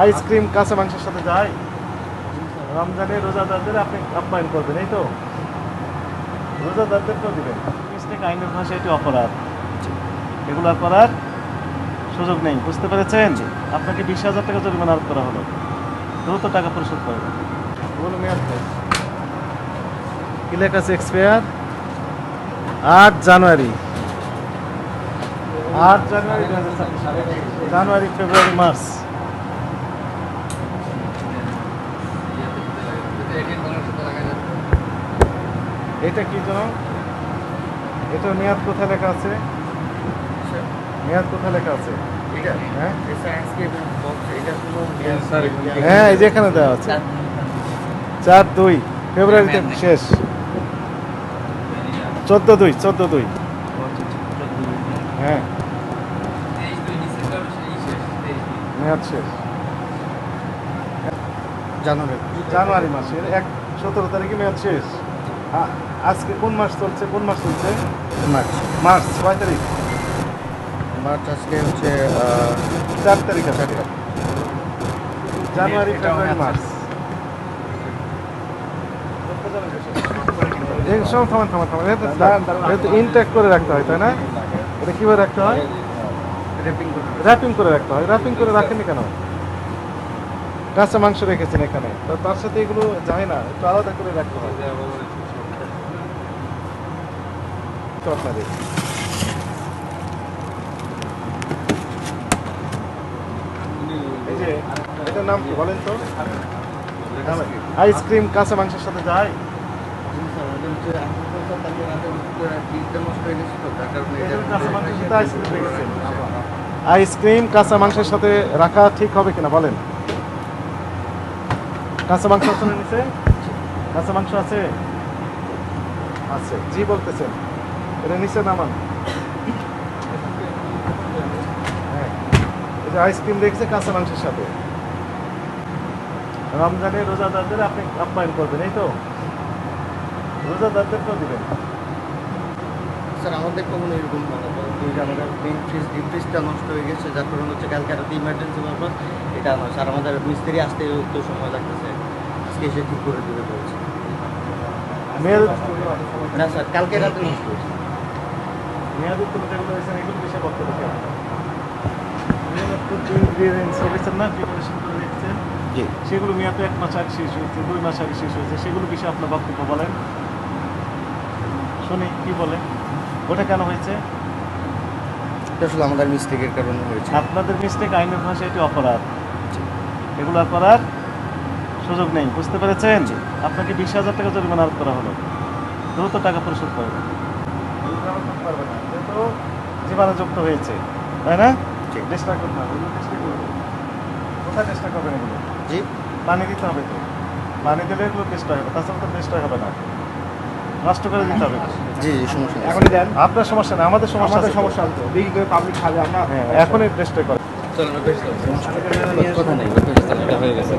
Ice cream কাঁচা মাংসের সাথে যায়? রমজানে রোজাদারদের আপনি আপ্যায়ন করবেন, এই তো? রোজাদারদেরকেও দিবেন। মিস্টেক আইনের ভাষায় এটি অপরাধ, এগুলো করার সুযোগ নেই, বুঝতে পেরেছেন? আপনাকে 20,000 টাকা জরিমানা আরোপ করা হলো, দ্রুত টাকা পরিশোধ করবেন। বলো মেয়াদ কি লেখা আছে? এক্সপায়ার 8 জানুয়ারি, 8 জানুয়ারি 2026, জানুয়ারি, ফেব্রুয়ারি, মার্চ। এটা কি জন্য? এটা মেয়াদ কোথায় লেখা আছে? মেয়াদ কোথায় লেখা আছে? হ্যাঁ, এই যে এখানে দেওয়া আছে 4/2 ফেব্রুয়ারিতে শেষ। 14/2 হ্যাঁ, মেয়াদ শেষ জানুয়ারি মাসের 17 তারিখে মেয়াদ শেষ। আজকে কোন মাস চলছে? মার্চ। কয় তারিখ? মার্চ আজকে হচ্ছে 4 তারিখ আছে। জানুয়ারি, ফেব্রুয়ারি, মার্চ। ইনটেক করে রাখতে হয়, তাই না? এটা কিভাবে রাখতে হয়? র্যাপিং করে রাখতে হয়। র্যাপিং করে রাখেনি কেন? কাঁচা মাংস রেখেছেন এখানে, তো তার সাথে এগুলো যায় না, একটু আলাদা করে রাখতে হয়। আপনাদের এই যে এটার নাম কি বলেন তো? আইসক্রিম কাঁচা মাংসের সাথে যায়? আইসক্রিম কাঁচা মাংসের সাথে রাখা ঠিক হবে কিনা বলেন? কাঁচা মাংস আছে না নিচে? কাঁচা মাংস আছে? আছে, জি বলতেছেন। এটা নিচে নামান। হ্যাঁ, এই যে আইসক্রিম দেখছে কাঁচা মাংসের সাথে। রমজানে রোজাদারদের আপনি আপ্যায়ন করবেন, এই তো? রোজাদারদেরকেও দিবেন। স্যার আমাদের কখনো এরকম আমাদের ডিপ ফ্রিজটা নষ্ট হয়ে গেছে, যার কারণে হচ্ছে কালকে রাতে ইমার্জেন্সি পারপাস এটা নয় স্যার, আমাদের মিস্ত্রি আসতে একটু সময় লাগতেছে, আজকে এসে ঠিক করে দিতে বলছে। না স্যার, কালকে রাতে নষ্ট হয়েছে। মেয়াদ উত্তর যেগুলো হয়েছে এগুলো বিষয়ে বক্তব্য না, প্রিপারেশন করে রেখেছেন, সেগুলো মেয়াদ 1 মাস আগে শেষ হয়েছে, 2 মাস আগে শেষ হয়েছে, সেগুলো বিষয়ে আপনার বক্তব্য বলেন শুনি, কি বলেন? ওটা কেন হয়েছে? আসলে আমাদের মিস্টেকের কারণে হয়েছে। আপনাদের মিস্টেক আইনের ভাষায় এটি অপরাধ, এগুলো করার সুযোগ নেই, বুঝতে পেরেছেন? আপনাকে 20,000 টাকা জরিমানা আরোপ করা হলো, দ্রুত টাকা পরিশোধ করবেন। যেহেতু জীবাণুযুক্ত হয়েছে, তাই না? চেষ্টা করতে হবে। কোথায় চেষ্টা করবেন এগুলো? জি, পানি দিতে হবে তো, পানি দিলে এগুলো চেষ্টা হবে, তাছাড়া তো চেষ্টা হবে না, নষ্ট করে দিতে হবে। জি সমস্যা নেই। এখনই দেন, আপনার সমস্যা না, আমাদের সমস্যা তো বিল করে পাবলিক খাবে আমরা। হ্যাঁ, এখনই চেষ্টা করেন। কথা নেই, হয়ে গেছে।